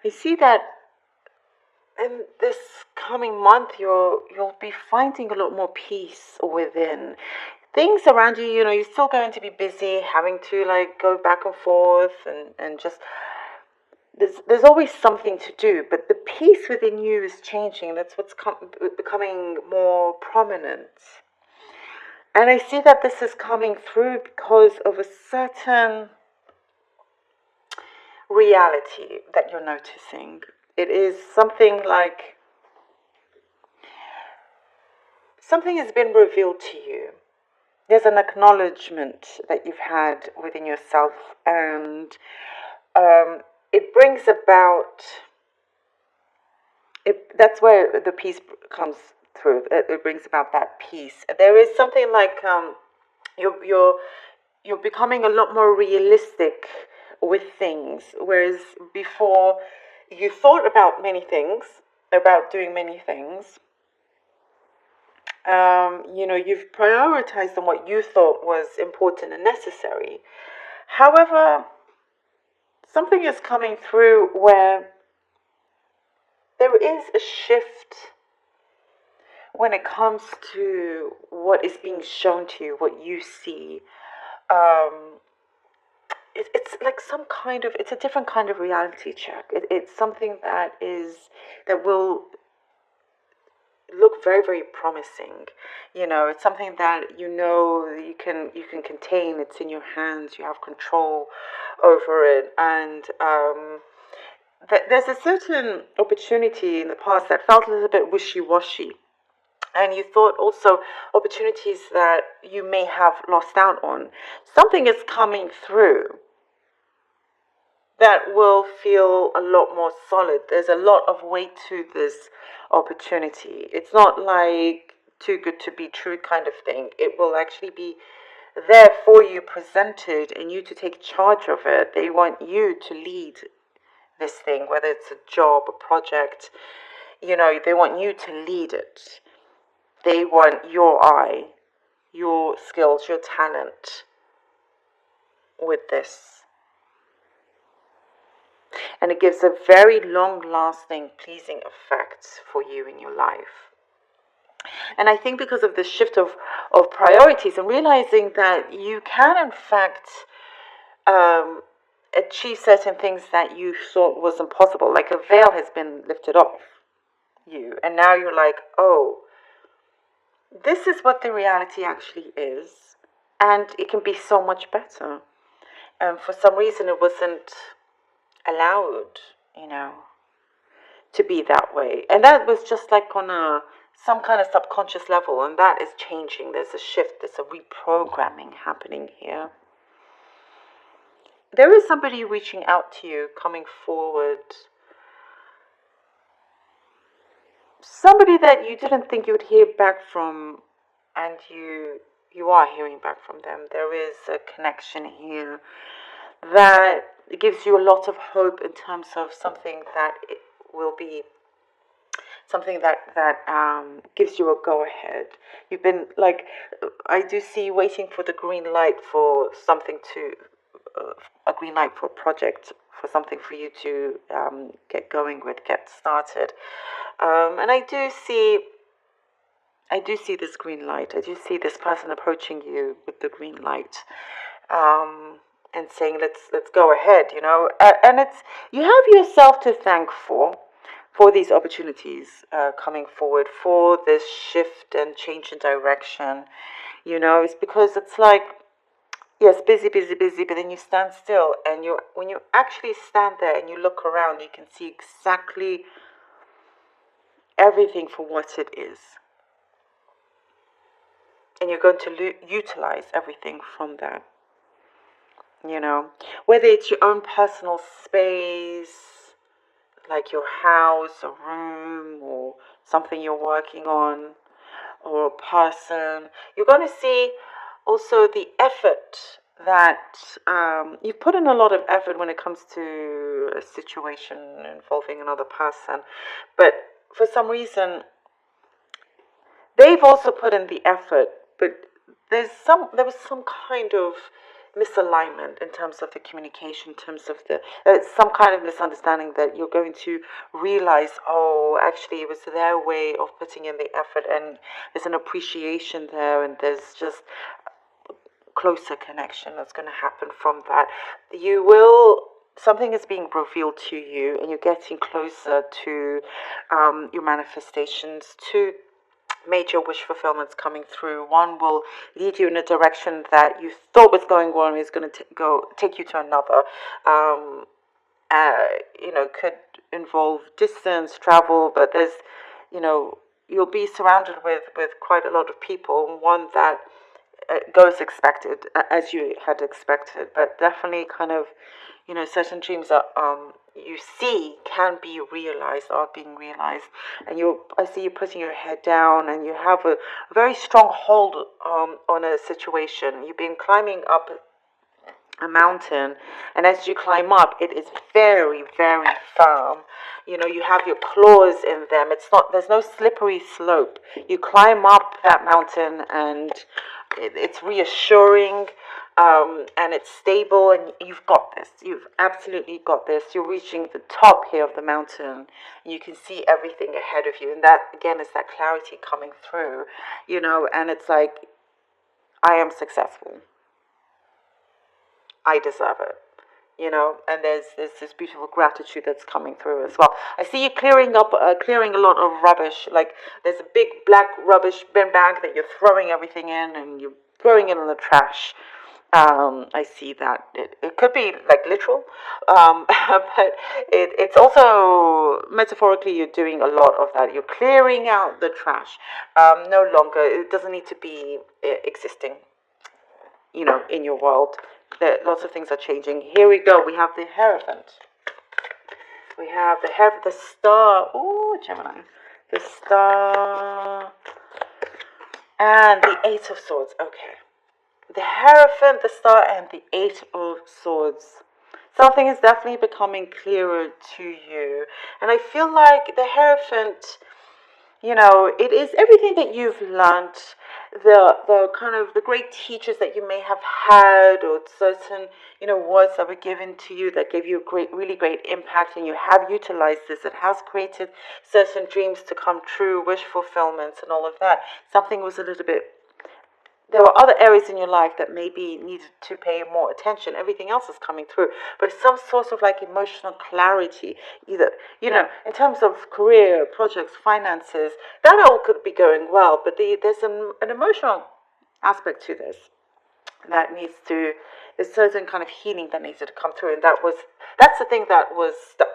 I see that in this coming month you'll be finding a lot more peace within. Things around you, you're still going to be busy, having to like go back and forth and just there's always something to do, but the peace within you is changing. That's what's becoming more prominent. And I see that this is coming through because of a certain reality that you're noticing. It is something like something has been revealed to you. There's an acknowledgement that you've had within yourself, and it brings about it. That's where the peace comes through. It brings about that peace. There is something like you're becoming a lot more realistic with things, whereas before you thought about many things, about doing many things. You've prioritized on what you thought was important and necessary. However, something is coming through where there is a shift when it comes to what is being shown to you, what you see. Um, it's like it's a different kind of reality check. It's something that will look very, very promising. It's something that you can contain. It's in your hands. You have control over it, and there's a certain opportunity in the past that felt a little bit wishy-washy, and you thought also opportunities that you may have lost out on. Something is coming through that will feel a lot more solid. There's a lot of weight to this opportunity. It's not like too good to be true kind of thing. It will actually be there for you, presented, and you to take charge of it. They want you to lead this thing, whether it's a job, a project. They want you to lead it. They want your eye, your skills, your talent with this. And it gives a very long-lasting, pleasing effect for you in your life. And I think because of the shift of priorities and realizing that you can, in fact, achieve certain things that you thought was impossible, like a veil has been lifted off you. And now you're like, oh, this is what the reality actually is. And it can be so much better. And for some reason, it wasn't allowed, to be that way. And that was just like on some kind of subconscious level, and that is changing. There's a shift, there's a reprogramming happening here. There is somebody reaching out to you, coming forward. Somebody that you didn't think you would hear back from, and you are hearing back from them. There is a connection here that gives you a lot of hope in terms of something that it will be something that gives you a go ahead. You've been like, I do see waiting for the green light for something a green light for a project, for something for you to get going with, get started. And I do see this green light. I do see this person approaching you with the green light. And saying let's go ahead, and it's you have yourself to thank for these opportunities coming forward, for this shift and change in direction. It's because it's like, yes, busy, but then you stand still, and when you actually stand there and you look around, you can see exactly everything for what it is, and you're going to utilize everything from that. Whether it's your own personal space, like your house, a room, or something you're working on, or a person, you're going to see also the effort that you've put in a lot of effort when it comes to a situation involving another person. But for some reason, they've also put in the effort, but there was some kind of misalignment in terms of the communication, in terms of the some kind of misunderstanding that you're going to realize, oh, actually it was their way of putting in the effort, and there's an appreciation there, and there's just closer connection that's going to happen from that. You will, something is being revealed to you, and you're getting closer to your manifestations, to major wish fulfillments coming through. One will lead you in a direction that you thought was going one, is going to go take you to another. Could involve distance, travel, but there's, you'll be surrounded with quite a lot of people. One that goes expected, as you had expected, but definitely kind of, certain dreams are you see can be realized, are being realized, and I see you putting your head down, and you have a very strong hold on a situation. You've been climbing up a mountain, and as you climb up, it is very, very firm. You have your claws in them. There's no slippery slope. You climb up that mountain, and it's reassuring, and it's stable, and you've got this. You've absolutely got this. You're reaching the top here of the mountain, and you can see everything ahead of you, and that again is that clarity coming through, and it's like, I am successful. I deserve it, and there's this beautiful gratitude that's coming through as well. I see you clearing a lot of rubbish. Like there's a big black rubbish bin bag that you're throwing everything in, and you're throwing it in the trash. I see that. It could be like literal, but it's also metaphorically, you're doing a lot of that. You're clearing out the trash. No longer, it doesn't need to be existing, in your world. Lots of things are changing. Here we go. We have the Hierophant. We have the Star. Ooh, Gemini. The Star. And the Eight of Swords. Okay. The Hierophant, the Star, and the Eight of Swords. Something is definitely becoming clearer to you. And I feel like the Hierophant, it is everything that you've learned, the kind of the great teachers that you may have had, or certain, words that were given to you that gave you a really great impact, and you have utilized this. It has created certain dreams to come true, wish fulfillments, and all of that. Something was a little bit. There were other areas in your life that maybe needed to pay more attention. Everything else is coming through. But some sort of like emotional clarity, either, in terms of career, projects, finances, that all could be going well. But there's an emotional aspect to this that there's certain kind of healing that needs to come through. And that's the thing that was stuck.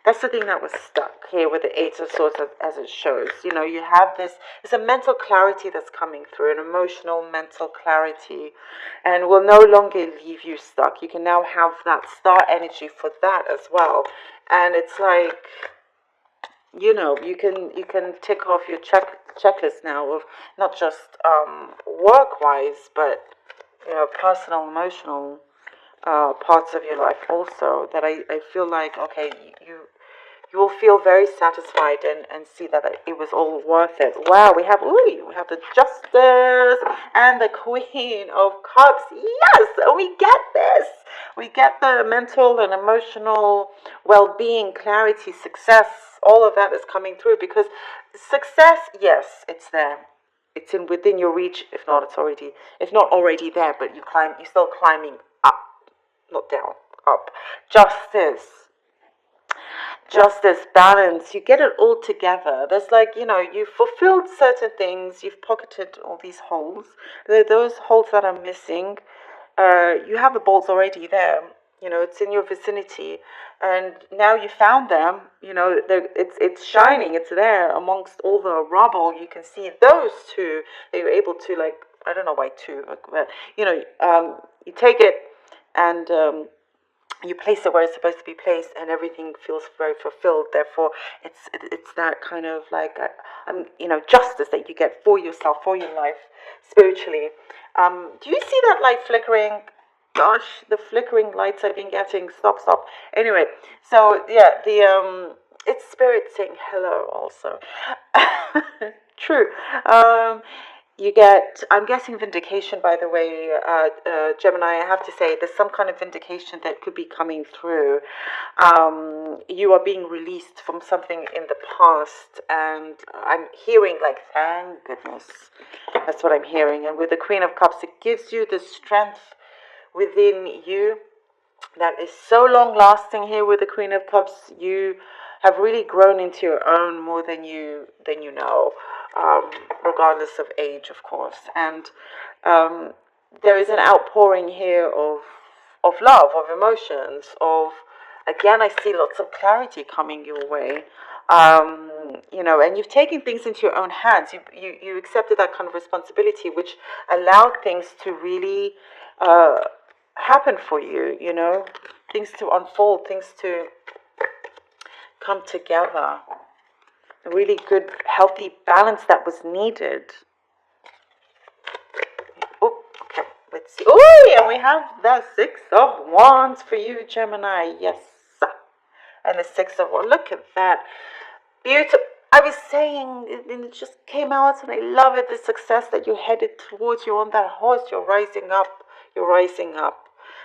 That's the thing that was stuck here with the Eight of Swords, as it shows. You have there's a mental clarity that's coming through, an emotional mental clarity, and will no longer leave you stuck. You can now have that star energy for that as well. And it's like, you can tick off your checklist now of not just work-wise, but, personal, emotional parts of your life also, that I feel like, okay, you will feel very satisfied and see that it was all worth it. Wow, we have the Justice and the Queen of Cups. Yes, we get this. We get the mental and emotional well-being, clarity, success. All of that is coming through, because success, yes, it's there. It's within your reach, if not already there, but you're still climbing up, not down, up. Justice, balance, you get it all together. There's like, you've fulfilled certain things, you've pocketed all these holes. There are those holes that are missing. You have the balls already there. It's in your vicinity, and now you found them. It's shining. It's there amongst all the rubble. You can see those two that you're able to, like, I don't know why two, but you take it, and you place it where it's supposed to be placed, and everything feels very fulfilled. Therefore, it's that kind of like justice that you get for yourself, for your life, spiritually. Do you see that light flickering? Gosh, the flickering lights I've been getting. Stop. Anyway, so yeah, it's spirit saying hello also. True. you get, I'm guessing vindication, by the way, Gemini. I have to say, there's some kind of vindication that could be coming through. You are being released from something in the past, and I'm hearing, like, thank goodness. That's what I'm hearing. And with the Queen of Cups, it gives you the strength within you that is so long lasting. Here with the Queen of Cups, you have really grown into your own more than you know, regardless of age, of course. And there is an outpouring here of love, of emotions, of, again, I see lots of clarity coming your way. And you've taken things into your own hands. You accepted that kind of responsibility, which allowed things to really happen for you, things to unfold, things to come together. A really good, healthy balance that was needed. Oh, okay, let's see. Oh, yeah, we have the Six of Wands for you, Gemini. Yes. And the Six of Wands. Look at that. Beautiful. I was saying, and it just came out, and I love it, the success that you're headed towards. You're on that horse, you're rising up.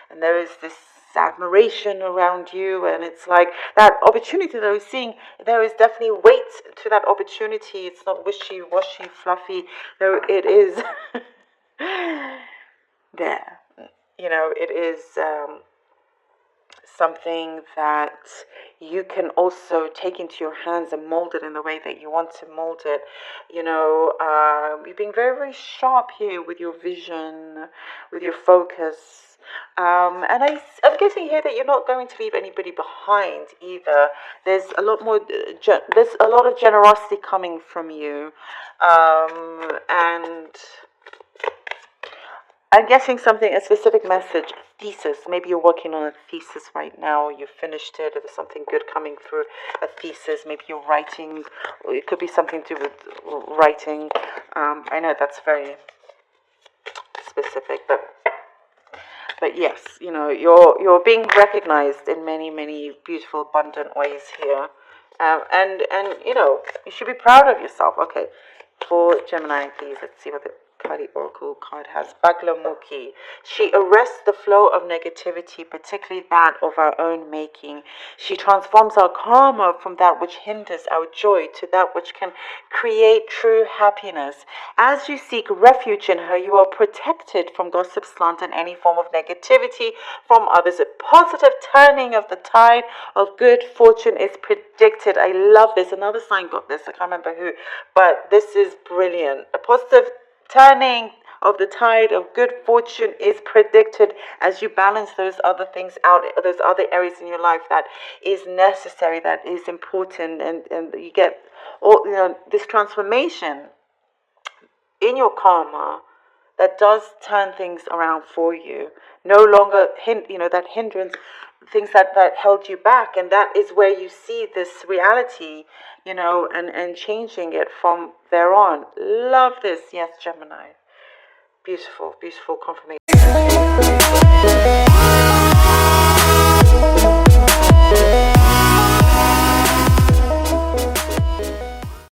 And there is this admiration around you, and it's like that opportunity that I was seeing, there is definitely weight to that opportunity. It's not wishy-washy, fluffy. There it is. There. It is something that you can also take into your hands and mold it in the way that you want to mold it. You're being very, very sharp here with your vision, with your focus. And I'm guessing here that you're not going to leave anybody behind either. There's a lot more, there's a lot of generosity coming from you. And I'm guessing a specific message, thesis. Maybe you're working on a thesis right now, you finished it, or there's something good coming through a thesis. Maybe you're writing, or it could be something to do with writing. I know that's very specific, but yes, you're being recognized in many, many beautiful, abundant ways here. And you should be proud of yourself. Okay, for Gemini, please, let's see what the Kali Oracle card has. Baglamukhi. She arrests the flow of negativity, particularly that of our own making. She transforms our karma from that which hinders our joy to that which can create true happiness. As you seek refuge in her, you are protected from gossip, slander, and any form of negativity from others. A positive turning of the tide of good fortune is predicted. I love this. Another sign got this. I can't remember who, but this is brilliant. A positive turning of the tide of good fortune is predicted as you balance those other things out, those other areas in your life that is necessary, that is important, and you get all this transformation in your karma that does turn things around for you. No longer that hindrance, things that held you back, and that is where you see this reality, and changing it from there on. Love this. Yes, Gemini. Beautiful, beautiful confirmation.